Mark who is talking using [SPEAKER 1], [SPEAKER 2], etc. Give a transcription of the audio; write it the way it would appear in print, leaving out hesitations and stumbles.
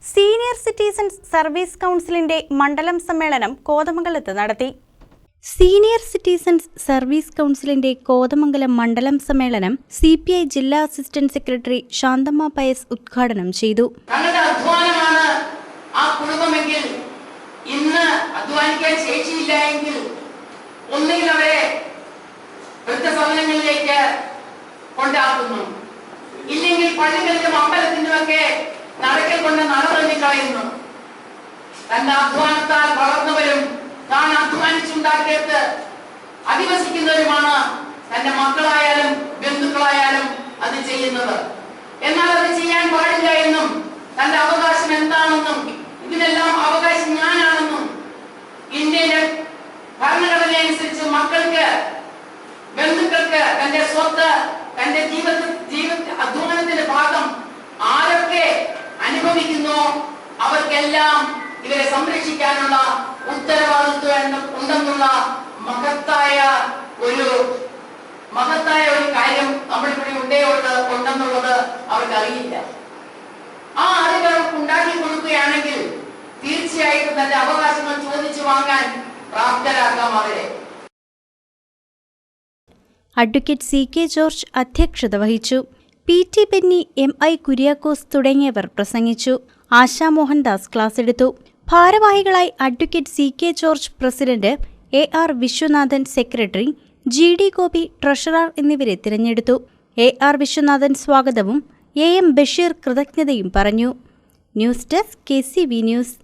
[SPEAKER 1] Senior citizens service കൗൺസിലിന്റെ മണ്ഡലം സമ്മേളനം കോതമംഗലത്ത് നടത്തി. സീനിയർ സിറ്റിസൺസ് സർവീസ് കൗൺസിലിന്റെ കോതമംഗലം മണ്ഡലം സമ്മേളനം CPI ജില്ലാ അസിസ്റ്റന്റ് സെക്രട്ടറി ശാന്തമ്മ പയസ് ഉദ്ഘാടനം ചെയ്തു.
[SPEAKER 2] ഇന്ന് അധ്വാനിക്കാൻ ശേഷിയില്ലെങ്കിൽ ഒന്നുകിൽ അവരെ വൃദ്ധസദനങ്ങളിലേക്ക് കൊണ്ടാക്കുന്നു, ഇല്ലെങ്കിൽ പള്ളികളിലും അമ്പലത്തിലും ഒക്കെ നടക്കൽ കൊണ്ട് നടന്നു കളയുന്നു. തന്റെ അധ്വാനത്താൽ വളർന്നവരും താൻ അധ്വാനിച്ചുണ്ടാക്കിയത് അധിവസിക്കുന്നവരുമാണ് തന്റെ മക്കളായാലും ബന്ധുക്കളായാലും അത് ചെയ്യുന്നത്. എന്നാൽ അത് ചെയ്യാൻ പാടില്ല എന്നും തന്റെ അവകാശം എന്താണെന്നും ഇതിനെല്ലാം അവകാശം ഞാനാണെന്നും ഇന്ത്യയിലെ ഭരണഘടന അനുസരിച്ച് മക്കൾക്ക് ബന്ധുക്കൾക്ക് തന്റെ സ്വത്ത് തന്റെ ജീവിത അധ്വാനത്തിന്റെ ഭാഗം ആരൊക്കെ അനുഭവിക്കുന്നോ അവർക്കെല്ലാം ഇവരെ സംരക്ഷിക്കാനുള്ള ഉത്തരവാദിത്വം ഉണ്ടെന്നുള്ള മഹത്തായ ഒരു കാര്യം നമ്മളിവിടെ ഉണ്ടെന്നുള്ളത് അവർക്ക് അറിയില്ല. ആ അറിവ് അവർക്ക് ഉണ്ടാക്കി കൊടുക്കുകയാണെങ്കിൽ തീർച്ചയായിട്ടും തന്റെ അവകാശങ്ങൾ ചോദിച്ചു വാങ്ങാൻ പ്രാപ്തരാക്കാം അവരെ.
[SPEAKER 1] അഡ്വക്കേറ്റ് CK ജോർജ് അധ്യക്ഷത വഹിച്ചു. PT ബെന്നി, MI കുര്യാക്കോസ് തുടങ്ങിയവർ പ്രസംഗിച്ചു. ആശാ മോഹൻദാസ് ക്ലാസ് എടുത്തു. ഭാരവാഹികളായി advocate CK George president, AR Viswanathan secretary, GD Gopi treasurer എന്നിവരെ തിരഞ്ഞെടുത്തു. AR വിശ്വനാഥൻ സ്വാഗതവും AM ബഷീർ കൃതജ്ഞതയും പറഞ്ഞു. News desk KCV news.